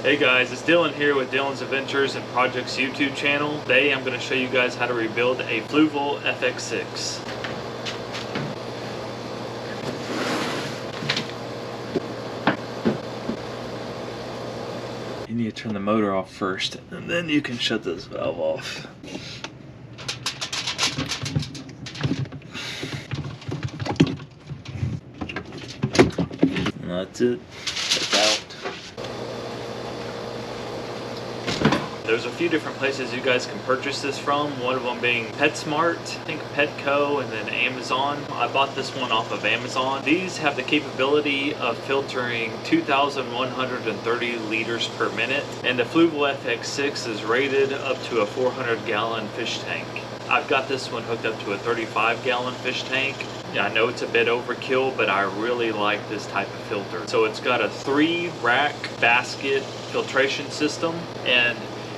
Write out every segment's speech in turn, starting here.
Hey guys, it's Dylan here with Dylan's Adventures and Projects YouTube channel. Today I'm going to show you guys how to rebuild a Fluval FX6. You need to turn the motor off first, and then you can shut this valve off. And that's it. It's out. There's a few different places you guys can purchase this from, one of them being PetSmart, I think Petco, and then Amazon. I bought this one off of Amazon. These have the capability of filtering 2,130 liters per minute, and the Fluval FX6 is rated up to a 400-gallon fish tank. I've got this one hooked up to a 35-gallon fish tank. I know it's a bit overkill, but I really like this type of filter. So it's got a 3-rack basket filtration system, and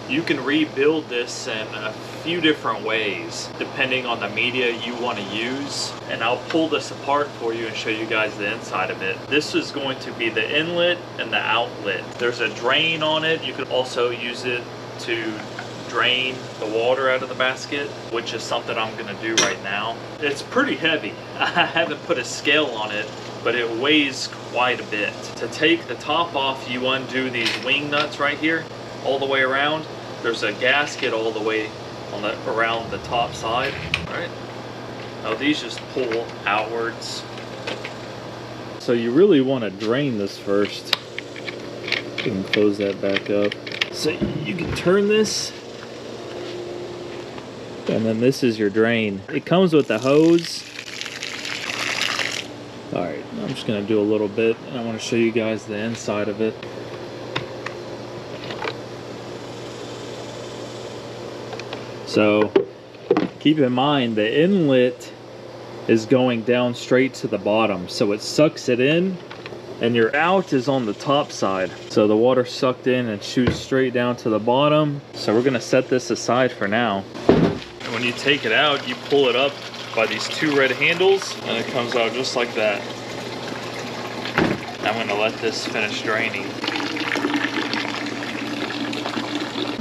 you can rebuild this in a few different ways depending on the media you want to use. And I'll pull this apart for you and show you guys the inside of it. This is going to be the inlet and the outlet. There's a drain on it. You can also use it to drain the water out of the basket, which is something I'm going to do right now. It's pretty heavy. I haven't put a scale on it, but it weighs quite a bit. To take the top off, you undo these wing nuts right here all the way around. There's a gasket all the way on around the top side. All right. Now these just pull outwards. So you really want to drain this first. You can close that back up. So you can turn this, and then this is your drain. It comes with the hose. All right, I'm just gonna do a little bit, and I want to show you guys the inside of it. So keep in mind the inlet is going down straight to the bottom, so it sucks it in, and your out is on the top side. So the water sucked in and shoots straight down to the bottom. So we're gonna set this aside for now. And when you take it out, you pull it up by these 2 red handles, and it comes out just like that. I'm gonna let this finish draining.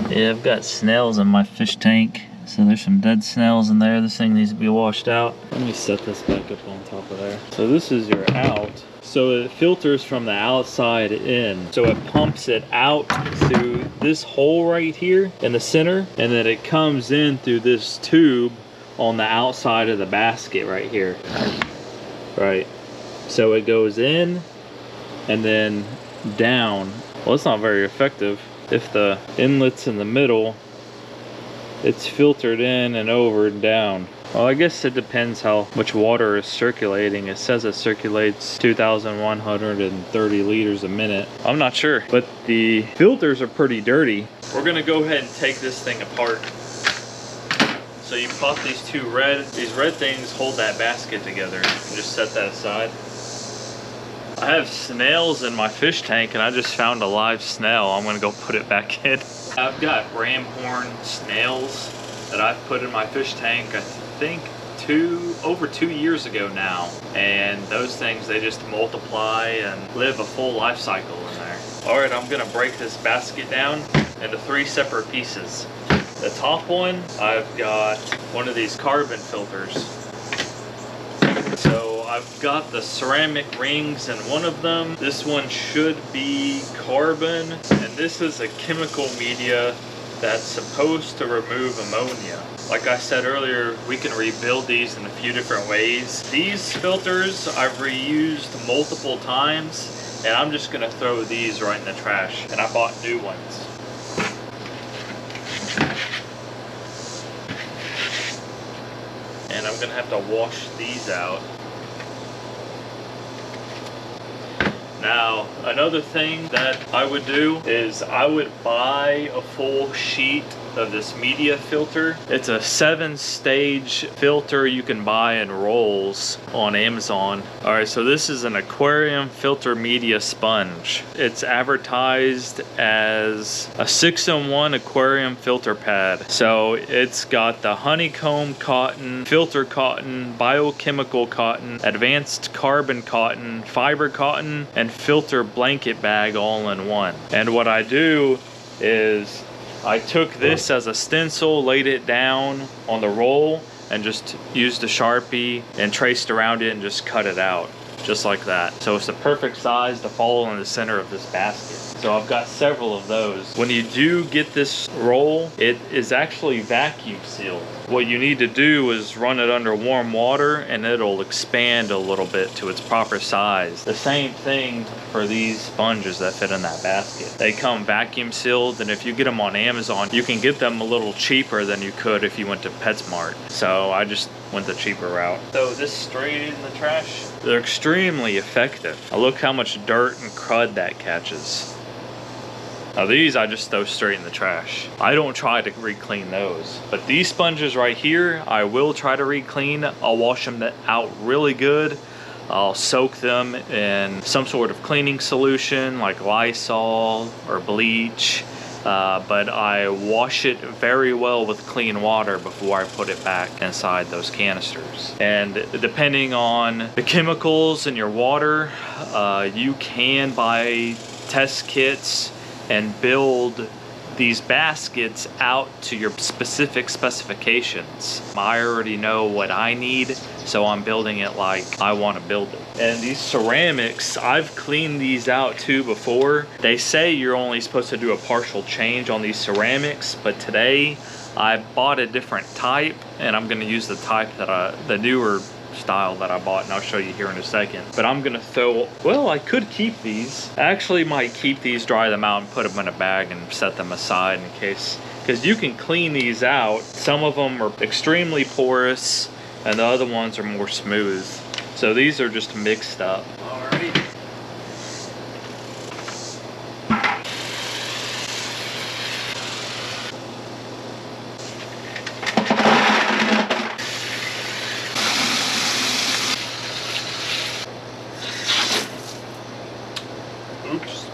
Yeah, I've got snails in my fish tank. So there's some dead snails in there. This thing needs to be washed out. Let me set this back up on top of there. So this is your out. So it filters from the outside in. So it pumps it out through this hole right here in the center, and then it comes in through this tube on the outside of the basket right here. Right. So it goes in and then down. Well, it's not very effective. If the inlet's in the middle, it's filtered in and over and down. Well, I guess it depends how much water is circulating. It says it circulates 2,130 liters a minute. I'm not sure, but the filters are pretty dirty. We're gonna go ahead and take this thing apart. So you pop these red things hold that basket together. Just set that aside. I have snails in my fish tank, and I just found a live snail. I'm gonna go put it back in. I've got ram horn snails that I've put in my fish tank, I think over 2 years ago now. And those things, they just multiply and live a full life cycle in there. All right, I'm gonna break this basket down into 3 separate pieces. The top one, I've got one of these carbon filters. So I've got the ceramic rings in one of them. This one should be carbon, and this is a chemical media that's supposed to remove ammonia. Like I said earlier, we can rebuild these in a few different ways. These filters I've reused multiple times, and I'm just gonna throw these right in the trash, and I bought new ones. And I'm gonna have to wash these out. Now, another thing that I would do is I would buy a full sheet of this media filter. It's a 7-stage filter you can buy in rolls on Amazon. All right, so this is an aquarium filter media sponge. It's advertised as a 6-in-1 aquarium filter pad. So it's got the honeycomb cotton, filter cotton, biochemical cotton, advanced carbon cotton, fiber cotton, and filter blanket bag all in one. And what I do is I took this as a stencil, laid it down on the roll, and just used a Sharpie and traced around it and just cut it out. Just like that. So it's the perfect size to follow in the center of this basket. So I've got several of those. When you do get this roll, it is actually vacuum sealed. What you need to do is run it under warm water and it'll expand a little bit to its proper size. The same thing for these sponges that fit in that basket. They come vacuum sealed, and if you get them on Amazon, you can get them a little cheaper than you could if you went to PetSmart. So I just went the cheaper route. So this straight in the trash, they're extremely effective. Now look how much dirt and crud that catches. Now these I just throw straight in the trash. I don't try to re-clean those. But these sponges right here, I will try to re-clean. I'll wash them out really good. I'll soak them in some sort of cleaning solution like Lysol or bleach. But I wash it very well with clean water before I put it back inside those canisters. And depending on the chemicals in your water, you can buy test kits and build these baskets out to your specific specifications. I already know what I need, so I'm building it like I want to build it. And these ceramics, I've cleaned these out too before. They say you're only supposed to do a partial change on these ceramics, but today I bought a different type, and I'm gonna use the type that the newer style that I bought, and I'll show you here in a second. But I'm gonna well, I could keep these. I actually might keep these, dry them out, and put them in a bag and set them aside in case, because you can clean these out. Some of them are extremely porous and the other ones are more smooth. So these are just mixed up. Alrighty. Oops.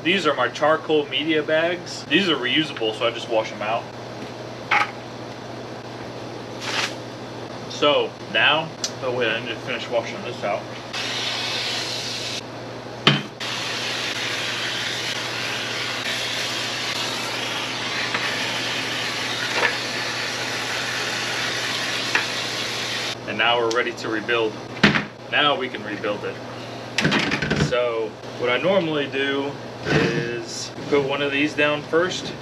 These are my charcoal media bags. These are reusable, so I just wash them out. So now, oh wait, I need to finish washing this out. And now we're ready to rebuild. Now we can rebuild it. So what I normally do is put one of these down first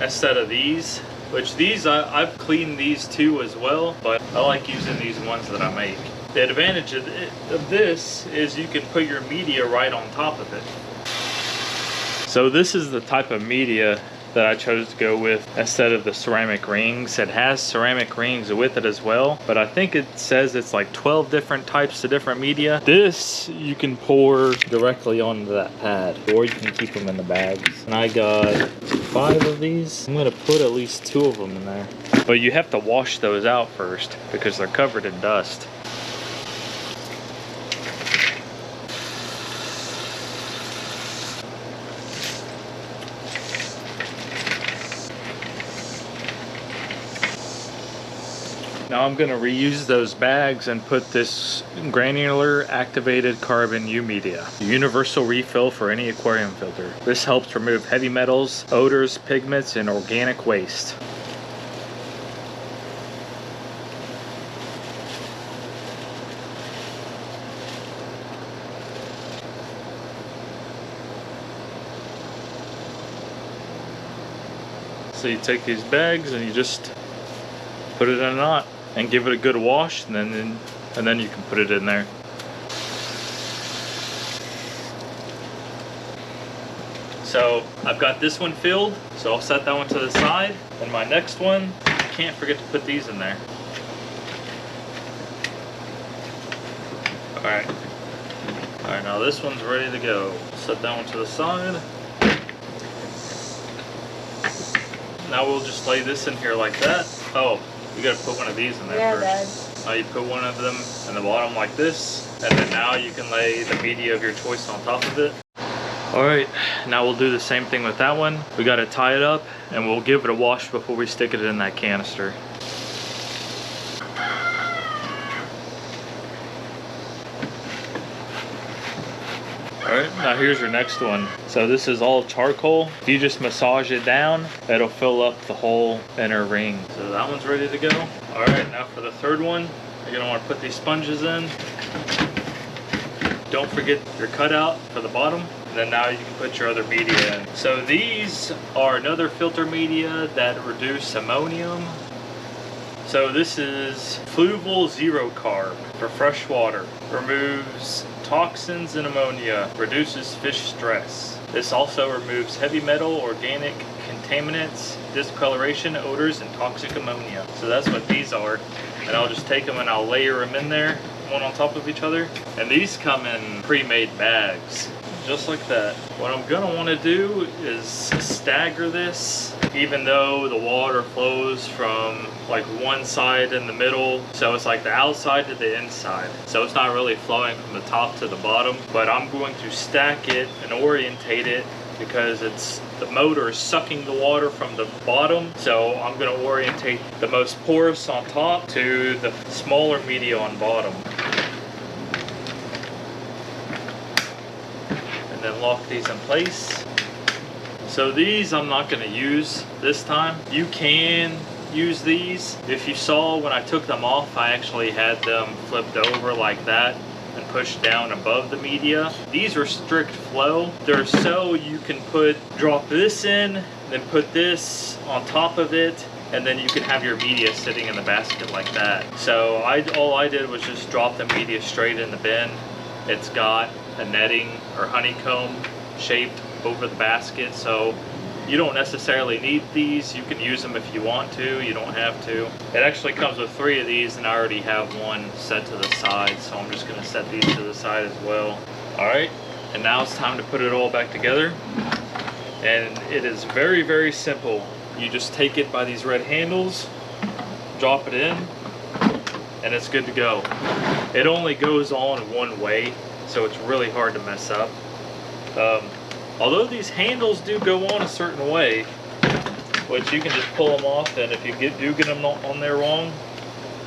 instead of these, which these I've cleaned these too as well, but I like using these ones that I make. The advantage of this is you can put your media right on top of it. So this is the type of media that I chose to go with instead of the ceramic rings. It has ceramic rings with it as well, but I think it says it's like 12 different types of different media. This you can pour directly onto that pad, or you can keep them in the bags. And I got 5 of these. I'm gonna put at least 2 of them in there. But you have to wash those out first because they're covered in dust. Now I'm going to reuse those bags and put this granular activated carbon U media, a universal refill for any aquarium filter. This helps remove heavy metals, odors, pigments, and organic waste. So you take these bags and you just put it in a knot and give it a good wash, and then you can put it in there. So I've got this one filled, so I'll set that one to the side. And my next one, I can't forget to put these in there. Alright, now this one's ready to go. Set that one to the side. Now we'll just lay this in here like that. Oh, you gotta put one of these in there first. Now you put one of them in the bottom like this, and then now you can lay the media of your choice on top of it. Alright, now we'll do the same thing with that one. We gotta tie it up, and we'll give it a wash before we stick it in that canister. Alright, now here's your next one. So this is all charcoal. If you just massage it down, it'll fill up the whole inner ring. So that one's ready to go. Alright, now for the third one, you're gonna want to put these sponges in. Don't forget your cutout for the bottom. And then now you can put your other media in. So these are another filter media that reduce ammonium. So this is Fluval Zero Carb for fresh water. Removes toxins and ammonia. Reduces fish stress. This also removes heavy metal, organic contaminants, discoloration, odors, and toxic ammonia. So that's what these are. And I'll just take them and I'll layer them in there, one on top of each other. And these come in pre-made bags, just like that. What I'm gonna wanna do is stagger this, even though the water flows from like one side in the middle. So it's like the outside to the inside. So it's not really flowing from the top to the bottom, but I'm going to stack it and orientate it because it's the motor is sucking the water from the bottom. So I'm gonna orientate the most porous on top to the smaller media on bottom. And then lock these in place. So these I'm not going to use this time. You can use these. If you saw when I took them off, I actually had them flipped over like that and pushed down above the media. These are strict flow. They're so you can drop this in, then put this on top of it, and then you can have your media sitting in the basket like that. So all I did was just drop the media straight in the bin. It's got a netting or honeycomb shaped over the basket, so you don't necessarily need these. You can use them if you want to, you don't have to. It actually comes with 3 of these and I already have one set to the side, so I'm just gonna set these to the side as well. All right, and now it's time to put it all back together. And it is very, very simple. You just take it by these red handles, drop it in, and it's good to go. It only goes on one way, so it's really hard to mess up. Although these handles do go on a certain way, which you can just pull them off, and if you do get them on there wrong,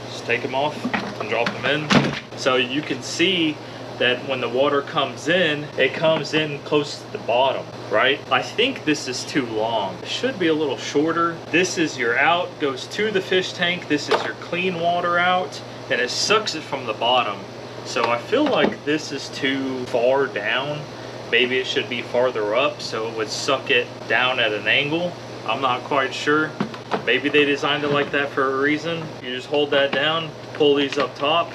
just take them off and drop them in. So you can see that when the water comes in, it comes in close to the bottom, right? I think this is too long. It should be a little shorter. This is your out, goes to the fish tank. This is your clean water out, and it sucks it from the bottom. So I feel like this is too far down. Maybe it should be farther up so it would suck it down at an angle. I'm not quite sure. Maybe they designed it like that for a reason. You just hold that down, pull these up top,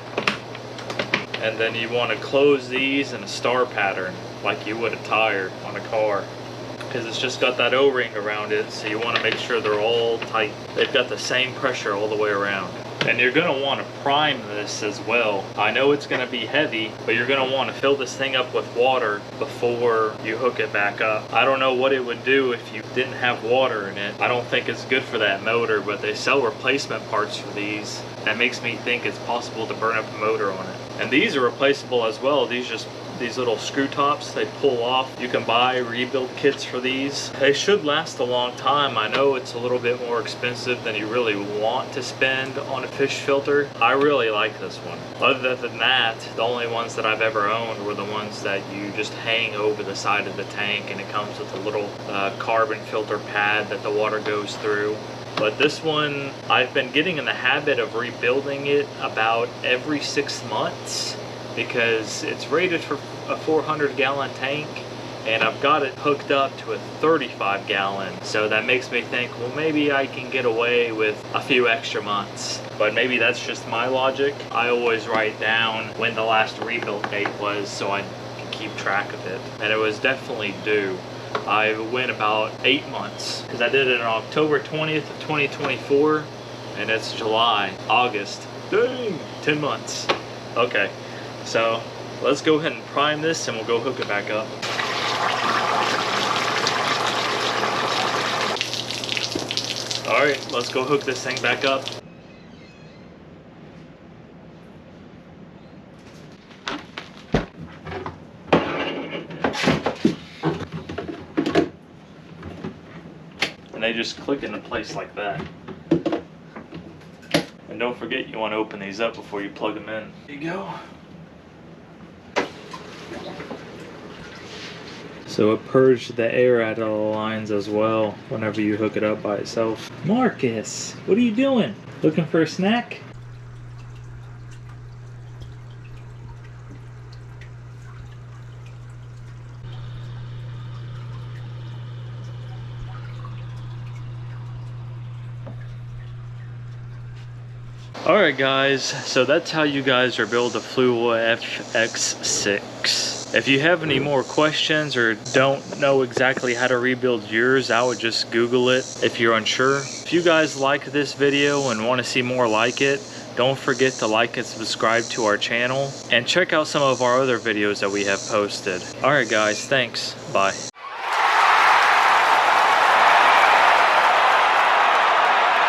and then you want to close these in a star pattern like you would a tire on a car, because it's just got that O-ring around it, so you want to make sure they're all tight. They've got the same pressure all the way around. And you're going to want to prime this as well. I know it's going to be heavy, but you're going to want to fill this thing up with water before you hook it back up. I don't know what it would do if you didn't have water in it. I don't think it's good for that motor, but they sell replacement parts for these. That makes me think it's possible to burn up the motor on it. And these are replaceable as well. These little screw tops, they pull off. You can buy rebuild kits for these. They should last a long time. I know it's a little bit more expensive than you really want to spend on a fish filter. I really like this one. Other than that, the only ones that I've ever owned were the ones that you just hang over the side of the tank, and it comes with a little carbon filter pad that the water goes through. But this one, I've been getting in the habit of rebuilding it about every 6 months, because it's rated for a 400-gallon tank, and I've got it hooked up to a 35-gallon. So that makes me think, well, maybe I can get away with a few extra months. But maybe that's just my logic. I always write down when the last rebuild date was so I can keep track of it. And it was definitely due. I went about 8 months, because I did it on October 20th of 2024, and it's July, August. Dang, 10 months. Okay. So let's go ahead and prime this and we'll go hook it back up. All right, let's go hook this thing back up. And they just click into place like that. And don't forget, you want to open these up before you plug them in. There you go. So it purged the air out of the lines as well whenever you hook it up by itself. Marcus, what are you doing? Looking for a snack? Alright guys, so that's how you guys are build a Fluval FX6. If you have any more questions or don't know exactly how to rebuild yours, I would just Google it if you're unsure. If you guys like this video and want to see more like it, don't forget to like and subscribe to our channel and check out some of our other videos that we have posted. Alright guys, thanks. Bye.